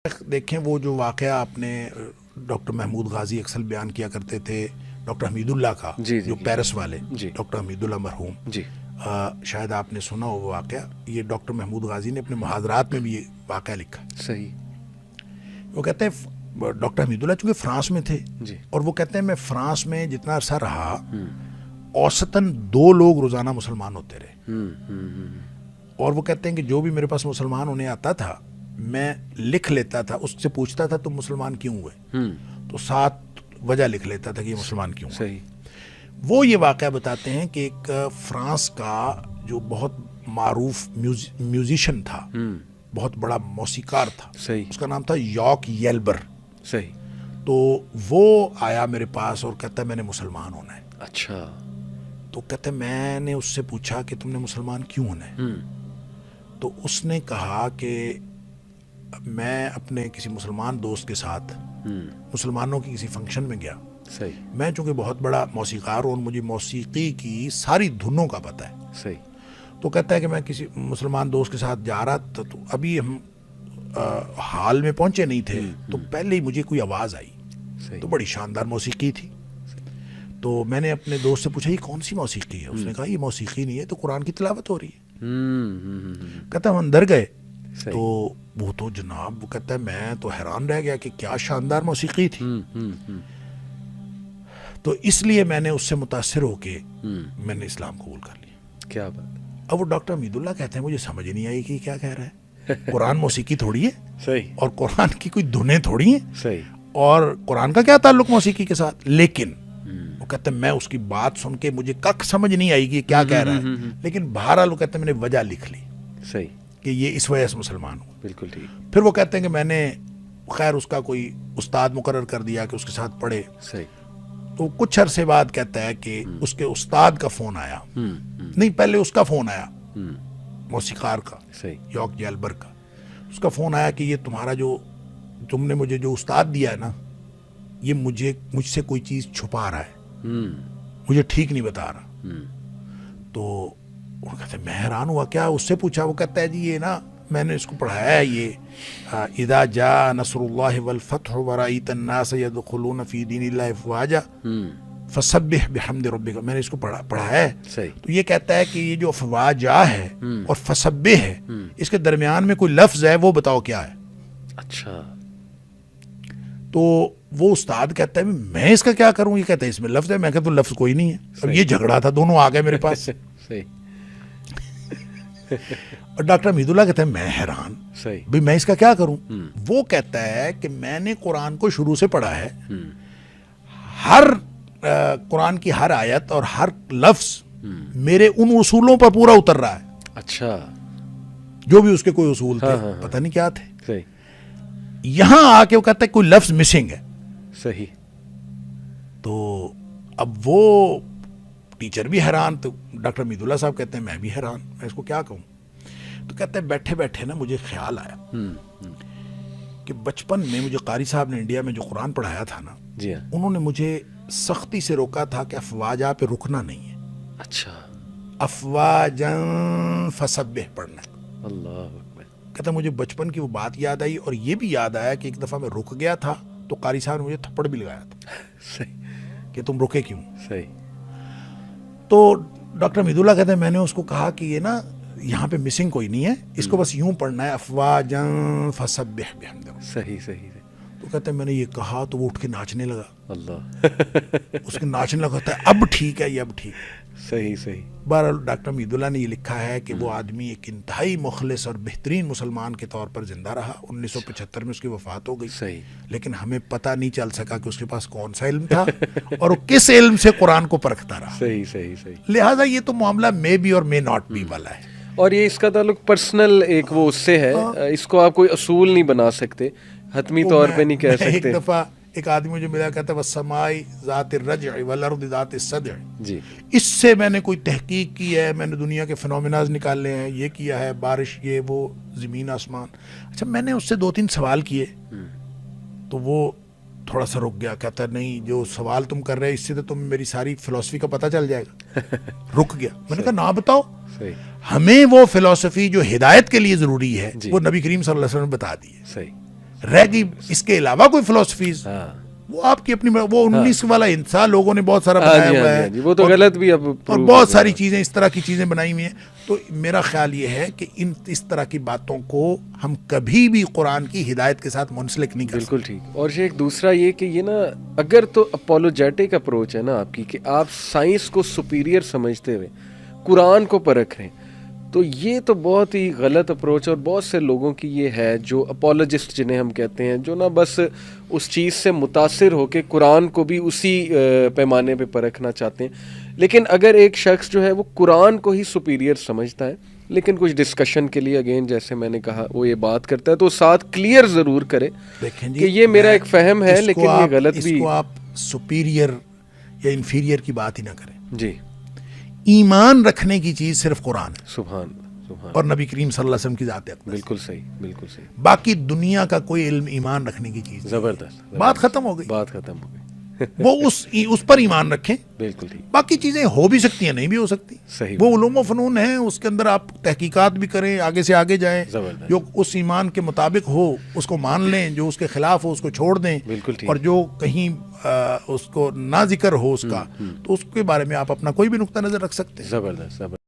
دیکھیں وہ جو واقعہ آپ نے ڈاکٹر محمود غازی اکثر بیان کیا کرتے تھے ڈاکٹر حمید اللہ کا، جو پیرس والے ڈاکٹر حمید اللہ مرحوم، شاید آپ نے سنا ہو وہ واقعہ. یہ ڈاکٹر محمود غازی نے اپنے محاضرات میں بھی یہ واقعہ لکھا. صحیح. وہ کہتے ہیں ڈاکٹر حمید اللہ چونکہ فرانس میں تھے، اور وہ کہتے ہیں میں فرانس میں جتنا عرصہ رہا اوسطاً 2 لوگ روزانہ مسلمان ہوتے رہے. اور وہ کہتے ہیں کہ جو بھی میرے پاس مسلمان ہونے آتا تھا میں لکھ لیتا تھا، اس سے پوچھتا تھا تم مسلمان کیوں ہوئے، تو 7 وجہ لکھ لیتا تھا کہ یہ مسلمان کیوں ہوئے. وہ یہ واقعہ بتاتے ہیں کہ ایک فرانس کا جو بہت معروف میوزیشین تھا، بہت بڑا موسیقار تھا، اس کا نام تھا یاک ییلبر. تو وہ آیا میرے پاس اور کہتا ہے میں نے مسلمان ہونا ہے. اچھا. تو کہتے ہیں میں نے اس سے پوچھا کہ تم نے مسلمان کیوں ہونا ہے، تو اس نے کہا کہ میں اپنے کسی مسلمان دوست کے ساتھ مسلمانوں کی کسی فنکشن میں گیا. میں چونکہ بہت بڑا موسیقار ہوں اور مجھے موسیقی کی ساری دھنوں کا پتہ ہے. تو کہتا ہے کہ میں کسی مسلمان دوست کے ساتھ جا رہا تھا، تو ابھی ہم حال میں پہنچے نہیں تھے، تو پہلے ہی مجھے کوئی آواز آئی، تو بڑی شاندار موسیقی تھی. تو میں نے اپنے دوست سے پوچھا یہ کون سی موسیقی ہے؟ اس نے کہا یہ موسیقی نہیں ہے، تو قرآن کی تلاوت ہو رہی ہے. کہتا ہم اندر گئے تو وہ تو جناب، وہ کہتا ہے میں تو حیران رہ گیا کہ کیا شاندار موسیقی تھی. تو اس لیے میں نے اس سے متاثر ہو کے میں نے اسلام قبول کر لیا. کیا بات. اب وہ ڈاکٹر حمید اللہ کہتے ہیں مجھے سمجھ نہیں آئی کہ کیا کہہ رہا ہے. قرآن موسیقی تھوڑی ہے، اور قرآن کی کوئی دھنیں تھوڑی ہیں، اور قرآن کا کیا تعلق موسیقی کے ساتھ. لیکن وہ کہتے ہیں میں اس کی بات سن کے مجھے کک سمجھ نہیں آئی کہ کیا کہہ رہا ہے، لیکن بہرحال وہ کہتے ہیں میں نے وجہ لکھ لی کہ یہ اس وجہ سے مسلمان ہوں. بالکل ٹھیک. پھر وہ کہتے ہیں کہ میں نے خیر اس کا کوئی استاد مقرر کر دیا کہ اس کے ساتھ پڑھے. تو کچھ عرصے بعد کہتا ہے کہ اس کے استاد کا فون آیا، نہیں پہلے اس کا فون آیا، موسیقار کا، یاک ییلبر کا. اس کا فون آیا کہ یہ تمہارا جو تم نے مجھے جو استاد دیا ہے نا، یہ مجھ سے کوئی چیز چھپا رہا ہے، مجھے ٹھیک نہیں بتا رہا. تو وہ کہتے ہیں میں حیران ہوا، کیا اس سے پوچھا؟ وہ کہتا ہے جی یہ نا میں نے اس کو پڑھایا ہے، یہ اذا جاء نصر اللہ والفتح ورأیت الناس يدخلون فی دین اللہ افواجا فسبح بحمد ربک. میں نے اس کو پڑھایا ہے. تو یہ کہتا ہے کہ یہ جو افواجا ہے اور فسبح ہے، اس کے درمیان میں کوئی لفظ ہے، وہ بتاؤ کیا ہے. اچھا. تو وہ استاد کہتا ہے میں اس کا کیا کروں؟ یہ کہتا ہے اس میں لفظ ہے. میں کہتا ہوں لفظ کوئی نہیں ہے. اب یہ جھگڑا تھا، دونوں آ گئے میرے پاس. اور ڈاکٹر حمید اللہ کہتے ہیں میں حیران بھئی میں اس کا کیا کروں. وہ کہتا ہے کہ میں نے قرآن کو شروع سے پڑھا ہے، ہر قرآن کی ہر آیت اور ہر لفظ میرے ان اصولوں پر پورا اتر رہا ہے. اچھا. جو بھی اس کے کوئی اصول تھے، پتہ نہیں کیا تھے. یہاں آ کے وہ کہتا ہے کوئی لفظ مسنگ ہے. صحیح. تو اب وہ ٹیچر بھی حیران، تو ڈاکٹر حمید اللہ صاحب کہتے ہیں میں بھی حیران، میں اس کو کیا کہوں. تو کہتے ہیں بیٹھے بیٹھے نا مجھے خیال آیا کہ بچپن میں مجھے قاری صاحب نے انڈیا میں جو قرآن پڑھایا تھا نا، انہوں نے مجھے سختی سے روکا تھا کہ افواجا پہ رکنا نہیں ہے. اچھا. افواجن فسبح پڑھنا. اللہ اکبر. کہتا مجھے بچپن کی وہ بات یاد آئی، اور یہ بھی یاد آیا کہ ایک دفعہ میں رک گیا تھا تو قاری صاحب نے مجھے تھپڑ بھی لگایا تھا. صحیح. کہ تم رکے کیوں. صحیح. تو ڈاکٹر حمید اللہ کہتے ہیں میں نے اس کو کہا کہ یہ نا یہاں پہ مسنگ کوئی نہیں ہے، اس کو بس یوں پڑھنا ہے افواجن فسبح بحمد ربک. صحیح. صحیح. تو کہتے ہیں میں نے یہ کہا تو وہ اٹھ کے ناچنے لگا. اللہ. اس کے ناچنے لگا، کہتا ہے اب ٹھیک ہے، یہ اب ٹھیک ہے. صحیح. صحیح. بہرحال ڈاکٹر حمید اللہ نے یہ لکھا ہے کہ وہ آدمی ایک انتہائی مخلص اور بہترین مسلمان کے طور پر زندہ رہا. 1975 میں اس کی وفات ہو گئی. صحیح. لیکن ہمیں پتہ نہیں چل سکا کہ اس کے پاس کون سا علم تھا اور وہ کس علم سے قرآن کو پرکھتا رہا. صحیح. صحیح. صحیح. لہٰذا یہ تو معاملہ مے بی اور مے ناٹ بی والا ہے. اور یہ اس کا تعلق پرسنل ایک وہ اس سے ہے، اس کو آپ کوئی اصول نہیں بنا سکتے، حتمی طور پہ نہیں کہہ سکتے. ایک دفعہ ایک آدمی مجھے ملا، کہتا ہے والسماء ذات الرجع والارض ذات الصدع. جی. اس سے میں نے کوئی تحقیق کی ہے، میں نے دنیا کے فنومیناز نکالے ہیں، یہ کیا ہے، بارش، یہ وہ، زمین آسمان. اچھا میں نے اس سے 2-3 سوال کیے تو وہ تھوڑا سا رک گیا. کہتا ہے نہیں جو سوال تم کر رہے اس سے تو تمہیں میری ساری فلسفی کا پتہ چل جائے گا. رک گیا. میں نے کہا نہ بتاؤ. ہمیں وہ فلسفی جو ہدایت کے لیے ضروری ہے وہ نبی کریم صلی اللہ علیہ وسلم نے بتا دی ہے. رہ گئی اس کے علاوہ کوئی فلسفیز، ہاں وہ آپ کی اپنی، وہ 19 والا انسان لوگوں نے بہت سارا ہاں بنایا جی ہوا ہاں ہے، جی وہ تو غلط بھی اب اور بہت ساری چیزیں اس طرح کی چیزیں بنائی ہوئی ہیں. تو میرا خیال یہ ہے کہ اس طرح کی باتوں کو ہم کبھی بھی قرآن کی ہدایت کے ساتھ منسلک نہیں کر سکتے. بالکل ٹھیک. اور یہ ایک دوسرا یہ کہ یہ نا اگر تو اپولوجیٹک اپروچ ہے نا آپ کی کہ آپ سائنس کو سپیریئر سمجھتے ہوئے قرآن کو پرکھ رہے ہیں، تو یہ تو بہت ہی غلط اپروچ، اور بہت سے لوگوں کی یہ ہے جو اپولوجسٹ جنہیں ہم کہتے ہیں، جو نا بس اس چیز سے متاثر ہو کے قرآن کو بھی اسی پیمانے پہ پرکھنا چاہتے ہیں. لیکن اگر ایک شخص جو ہے وہ قرآن کو ہی سپیریئر سمجھتا ہے لیکن کچھ ڈسکشن کے لیے اگین جیسے میں نے کہا وہ یہ بات کرتا ہے تو ساتھ کلیئر ضرور کرے دیکھیں جی، کہ یہ میرا ایک فہم ہے لیکن یہ غلط بھی. اس کو آپ سپیریئر یا انفیریئر کی بات ہی نہ کریں. جی ایمان رکھنے کی چیز صرف قرآن ہے سبحان سبحان، اور نبی کریم صلی اللہ علیہ وسلم کی ذات اقدس. بالکل صحیح بالکل صحیح، باقی دنیا کا کوئی علم ایمان رکھنے کی چیز نہیں. زبردست، بات ختم ہو گئی. بات ختم ہو گئی. وہ اس پر ایمان رکھیں. بالکل ٹھیک، باقی چیزیں ہو بھی سکتی ہیں، نہیں بھی ہو سکتی. صحیح، وہ علوم و فنون ہیں، اس کے اندر آپ تحقیقات بھی کریں، آگے سے آگے جائیں، زبردست. جو اس ایمان کے مطابق ہو اس کو مان لیں، جو اس کے خلاف ہو اس کو چھوڑ دیں. بالکل ٹھیک. اور جو کہیں اس کو نہ ذکر ہو اس کا تو اس کے بارے میں آپ اپنا کوئی بھی نقطہ نظر رکھ سکتے ہیں. زبردست زبردست.